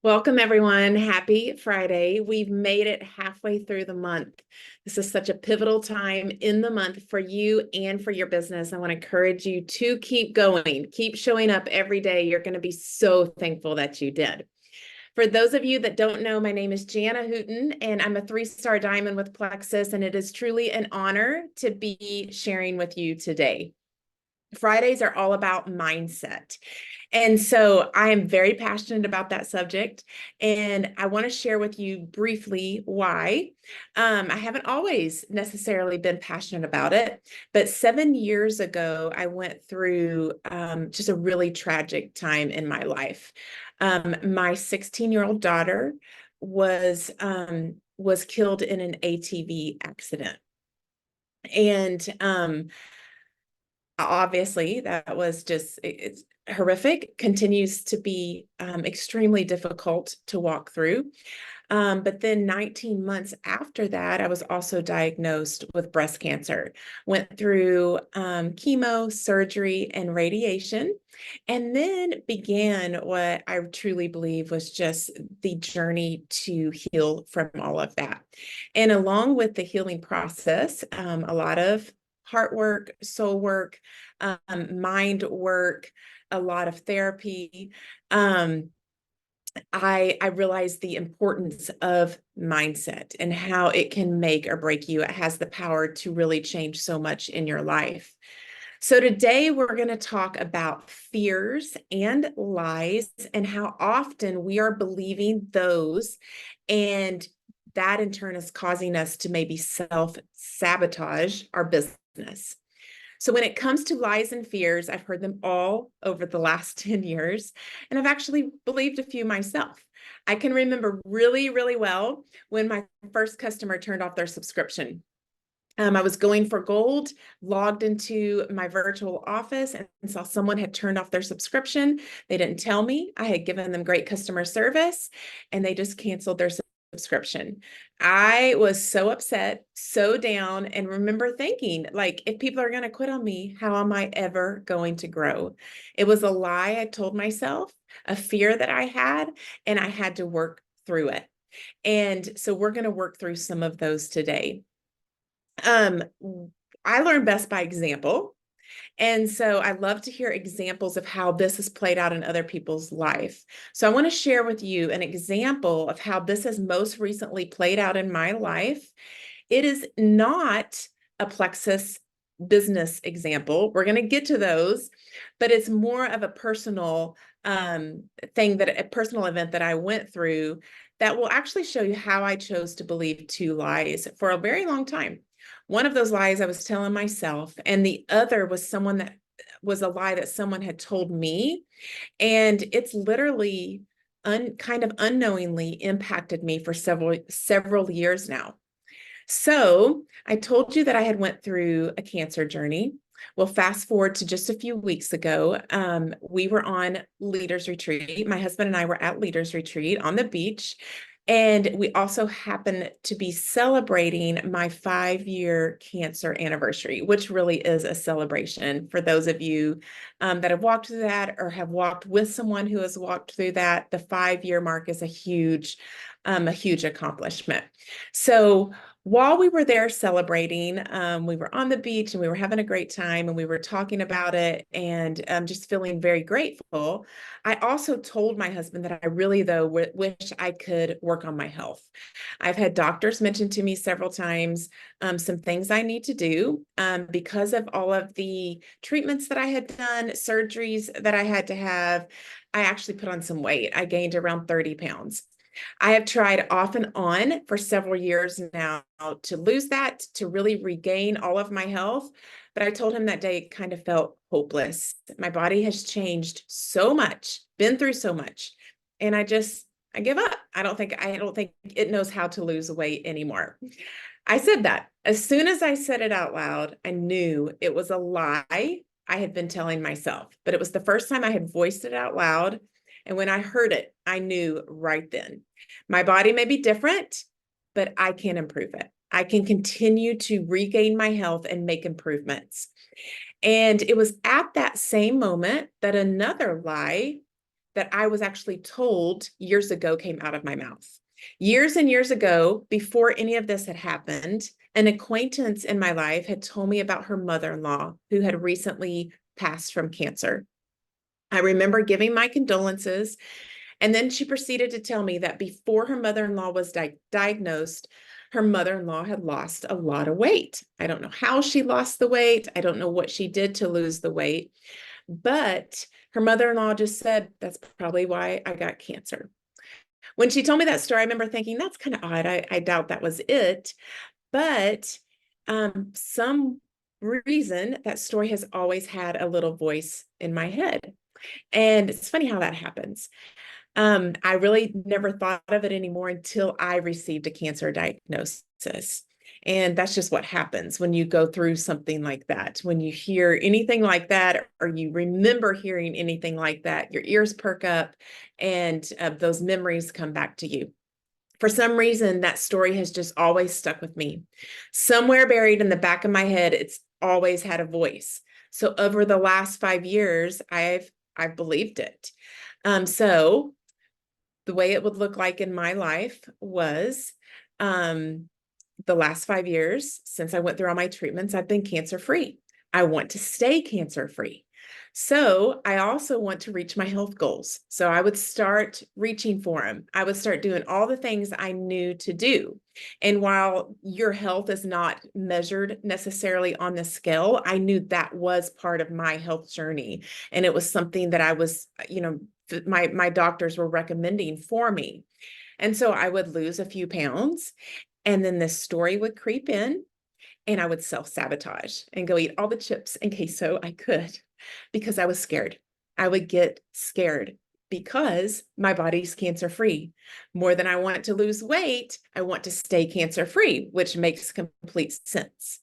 Welcome, everyone. Happy Friday. We've made it halfway through the month. This is such a pivotal time in the month for you and for your business. I want to encourage you to keep going, keep showing up every day. You're going to be so thankful that you did. For those of you that don't know, my name is Jana Hooten, and I'm a 3-star diamond with Plexus, and it is truly an honor to be sharing with you today. Fridays are all about mindset. And so I am very passionate about that subject. And I want to share with you briefly why. I haven't always necessarily been passionate about it, but 7 years ago, I went through just a really tragic time in my life. My 16-year-old daughter was killed in an ATV accident. And obviously that was just it's horrific, continues to be extremely difficult to walk through. But then 19 months after that, I was also diagnosed with breast cancer, went through chemo, surgery, and radiation, and then began what I truly believe was just the journey to heal from all of that. And along with the healing process, a lot of heart work, soul work, mind work, a lot of therapy. I realized the importance of mindset and how it can make or break you. It has the power to really change so much in your life. So today we're going to talk about fears and lies and how often we are believing those, and that in turn is causing us to maybe self-sabotage our business. So when it comes to lies and fears, I've heard them all over the last 10 years, and I've actually believed a few myself. I can remember really, really well when my first customer turned off their subscription. I was going for gold, logged into my virtual office and saw someone had turned off their subscription. They didn't tell me. I had given them great customer service, and they just canceled their subscription. I was so upset, so down, and remember thinking, like, if people are going to quit on me, how am I ever going to grow? It was a lie I told myself, a fear that I had, and I had to work through it. And so we're going to work through some of those today. Um, I learn best by example. And so I love to hear examples of how this has played out in other people's life. So I want to share with you an example of how this has most recently played out in my life. It is not a Plexus business example. We're going to get to those, but it's more of a personal a personal event that I went through that will actually show you how I chose to believe two lies for a very long time. One of those lies I was telling myself, and the other was a lie that someone had told me. And it's literally kind of unknowingly impacted me for several years now. So I told you that I had went through a cancer journey. Well, fast forward to just a few weeks ago, we were on leaders retreat. My husband and I were at leaders retreat on the beach. And we also happened to be celebrating my 5-year cancer anniversary, which really is a celebration for those of you that have walked through that or have walked with someone who has walked through that. The 5-year mark is a huge accomplishment. So while we were there celebrating, we were on the beach and we were having a great time and we were talking about it and just feeling very grateful. I also told my husband that I really, though, wish I could work on my health. I've had doctors mention to me several times some things I need to do because of all of the treatments that I had done, surgeries that I had to have. I actually put on some weight. I gained around 30 pounds. I have tried off and on for several years now to lose that, to really regain all of my health. But I told him that day it kind of felt hopeless. My body has changed so much, been through so much, and I give up. I don't think it knows how to lose weight anymore. I said that. As soon as I said it out loud, I knew it was a lie I had been telling myself, but it was the first time I had voiced it out loud. And when I heard it, I knew right then, my body may be different, but I can improve it. I can continue to regain my health and make improvements. And it was at that same moment that another lie that I was actually told years ago came out of my mouth. Years and years ago, before any of this had happened, an acquaintance in my life had told me about her mother-in-law who had recently passed from cancer. I remember giving my condolences, and then she proceeded to tell me that before her mother-in-law was diagnosed, her mother-in-law had lost a lot of weight. I don't know how she lost the weight. I don't know what she did to lose the weight, but her mother-in-law just said, that's probably why I got cancer. When she told me that story, I remember thinking, that's kind of odd. I doubt that was it. But some reason that story has always had a little voice in my head. And it's funny how that happens. I really never thought of it anymore until I received a cancer diagnosis. And that's just what happens when you go through something like that. When you hear anything like that, or you remember hearing anything like that, your ears perk up and those memories come back to you. For some reason, that story has just always stuck with me. Somewhere buried in the back of my head, it's always had a voice. So over the last 5 years, I've believed it. So the way it would look like in my life was the last 5 years since I went through all my treatments, I've been cancer-free. I want to stay cancer-free. So I also want to reach my health goals. So I would start reaching for them. I would start doing all the things I knew to do. And while your health is not measured necessarily on the scale, I knew that was part of my health journey. And it was something that I was, my doctors were recommending for me. And so I would lose a few pounds, and then this story would creep in, and I would self-sabotage and go eat all the chips and queso I could because I was scared. I would get scared because my body's cancer-free. More than I want to lose weight, I want to stay cancer-free, which makes complete sense.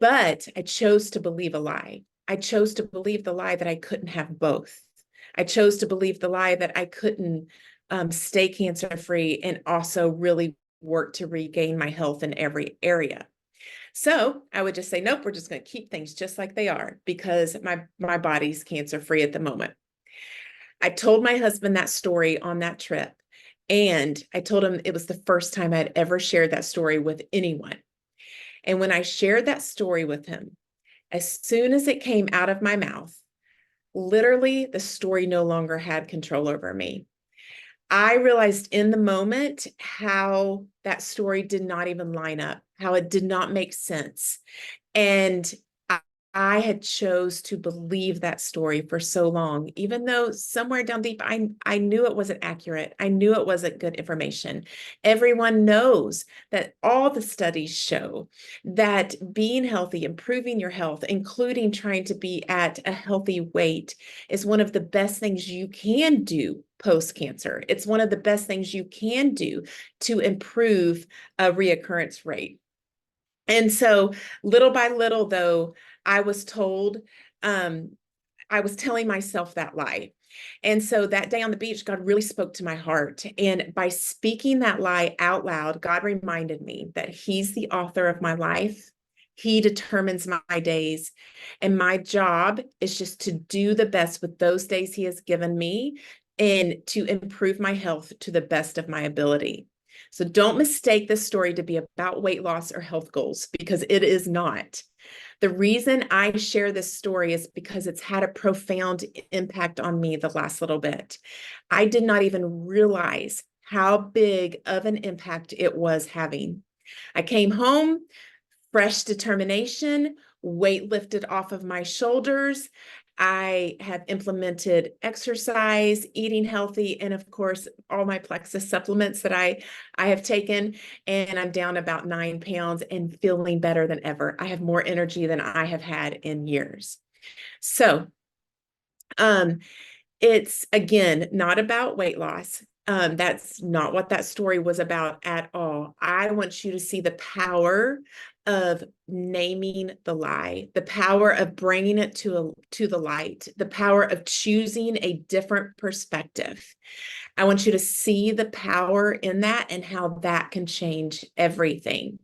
But I chose to believe a lie. I chose to believe the lie that I couldn't have both. I chose to believe the lie that I couldn't stay cancer-free and also really work to regain my health in every area. So I would just say, nope, we're just going to keep things just like they are because my body's cancer-free at the moment. I told my husband that story on that trip, and I told him it was the first time I'd ever shared that story with anyone. And when I shared that story with him, as soon as it came out of my mouth, literally the story no longer had control over me. I realized in the moment how that story did not even line up, how it did not make sense. And I had chose to believe that story for so long, even though somewhere down deep, I knew it wasn't accurate. I knew it wasn't good information. Everyone knows that all the studies show that being healthy, improving your health, including trying to be at a healthy weight, is one of the best things you can do post-cancer. It's one of the best things you can do to improve a reoccurrence rate. And so little by little, though, I was told, I was telling myself that lie. And so that day on the beach, God really spoke to my heart. And by speaking that lie out loud, God reminded me that He's the author of my life. He determines my days. And my job is just to do the best with those days He has given me and to improve my health to the best of my ability. So don't mistake this story to be about weight loss or health goals, because it is not. The reason I share this story is because it's had a profound impact on me the last little bit. I did not even realize how big of an impact it was having. I came home, fresh determination, weight lifted off of my shoulders. I have implemented exercise, eating healthy, and of course, all my Plexus supplements that I have taken, and I'm down about 9 pounds and feeling better than ever. I have more energy than I have had in years. So, it's, again, not about weight loss. That's not what that story was about at all. I want you to see the power of naming the lie, the power of bringing it to the light, the power of choosing a different perspective. I want you to see the power in that and how that can change everything.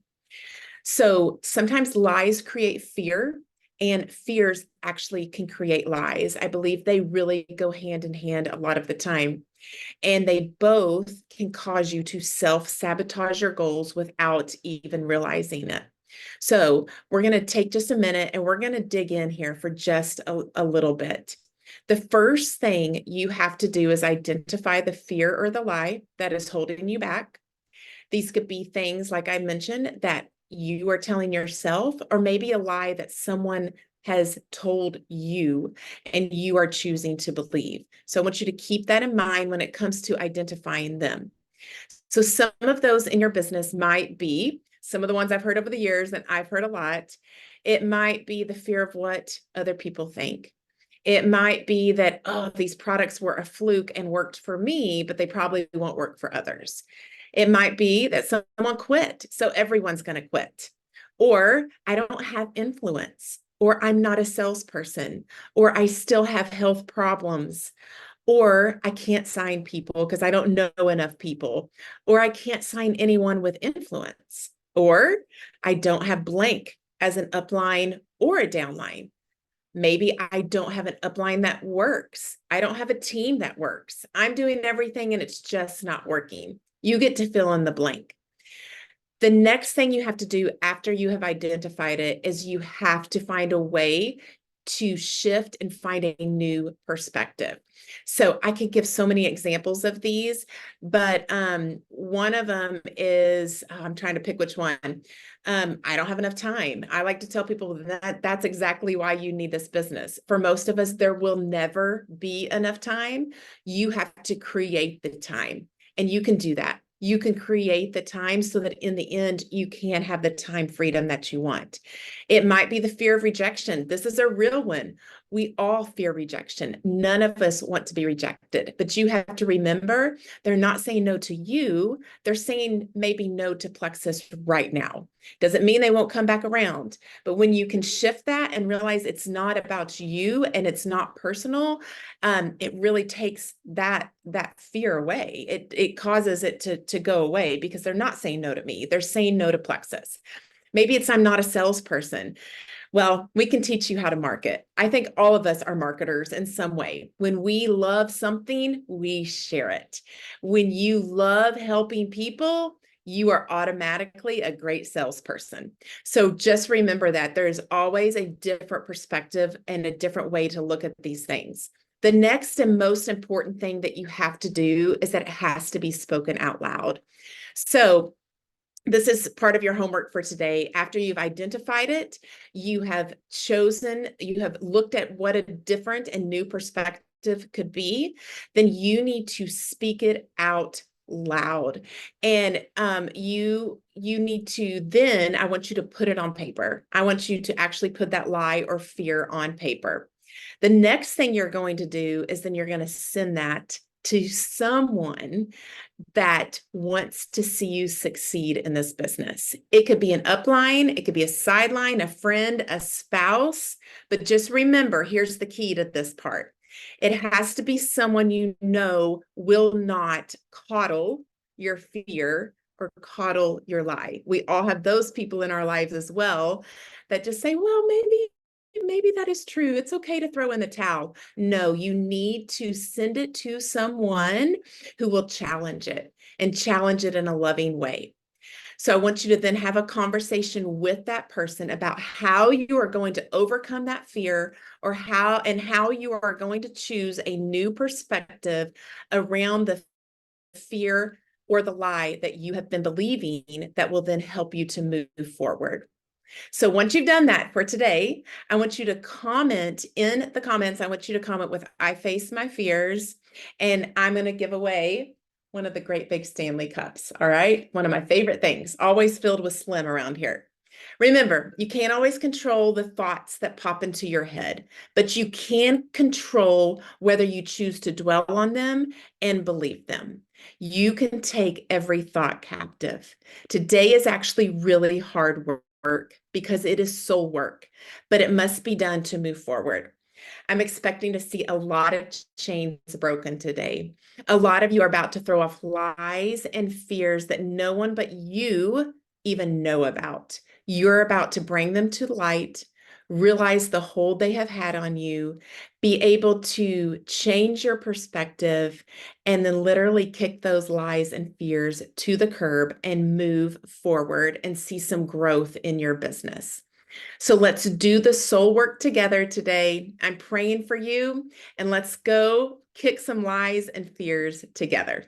So sometimes lies create fear, and fears actually can create lies. I believe they really go hand in hand a lot of the time. And they both can cause you to self-sabotage your goals without even realizing it. So we're going to take just a minute and we're going to dig in here for just a little bit. The first thing you have to do is identify the fear or the lie that is holding you back. These could be things, like I mentioned, that you are telling yourself, or maybe a lie that someone has told you and you are choosing to believe. So I want you to keep that in mind when it comes to identifying them. So some of those in your business might be some of the ones I've heard over the years, and I've heard a lot. It might be the fear of what other people think. It might be that, oh, these products were a fluke and worked for me, but they probably won't work for others. It might be that someone quit, so everyone's going to quit. Or I don't have influence, or I'm not a salesperson, or I still have health problems, or I can't sign people because I don't know enough people, or I can't sign anyone with influence, or I don't have blank as an upline or a downline. Maybe I don't have an upline that works. I don't have a team that works. I'm doing everything and it's just not working. You get to fill in the blank. The next thing you have to do after you have identified it is you have to find a way to shift and find a new perspective. So I could give so many examples of these, but one of them is, I'm trying to pick which one. I don't have enough time. I like to tell people that that's exactly why you need this business. For most of us, there will never be enough time. You have to create the time, and you can do that. You can create the time so that in the end, you can have the time freedom that you want. It might be the fear of rejection. This is a real one. We all fear rejection. None of us want to be rejected, but you have to remember they're not saying no to you. They're saying maybe no to Plexus right now. Doesn't mean they won't come back around, but when you can shift that and realize it's not about you and it's not personal, it really takes that fear away. It causes it to go away because they're not saying no to me. They're saying no to Plexus. Maybe it's I'm not a salesperson. Well, we can teach you how to market. I think all of us are marketers in some way. When we love something, we share it. When you love helping people, you are automatically a great salesperson. So just remember that there's always a different perspective and a different way to look at these things. The next and most important thing that you have to do is that it has to be spoken out loud. So this is part of your homework for today. After you've identified it, you have looked at what a different and new perspective could be, then you need to speak it out loud. And you need to then, I want you to put it on paper. I want you to actually put that lie or fear on paper. The next thing you're going to do is then you're going to send that to someone that wants to see you succeed in this business. It could be an upline, it could be a sideline, a friend, a spouse, but just remember, here's the key to this part. It has to be someone you know will not coddle your fear or coddle your lie. We all have those people in our lives as well that just say, well, maybe that is true. It's okay to throw in the towel. No, you need to send it to someone who will challenge it and challenge it in a loving way. So I want you to then have a conversation with that person about how you are going to overcome that fear, or how you are going to choose a new perspective around the fear or the lie that you have been believing that will then help you to move forward. So once you've done that for today, I want you to comment in the comments. I want you to comment with I face my fears, and I'm going to give away one of the great big Stanley cups. All right. One of my favorite things, always filled with Slim around here. Remember, you can't always control the thoughts that pop into your head, but you can control whether you choose to dwell on them and believe them. You can take every thought captive. Today is actually really hard work because it is soul work, but it must be done to move forward. I'm expecting to see a lot of chains broken today. A lot of you are about to throw off lies and fears that no one but you even know about. You're about to bring them to light, realize the hold they have had on you, be able to change your perspective, and then literally kick those lies and fears to the curb and move forward and see some growth in your business. So let's do the soul work together today. I'm praying for you, and let's go kick some lies and fears together.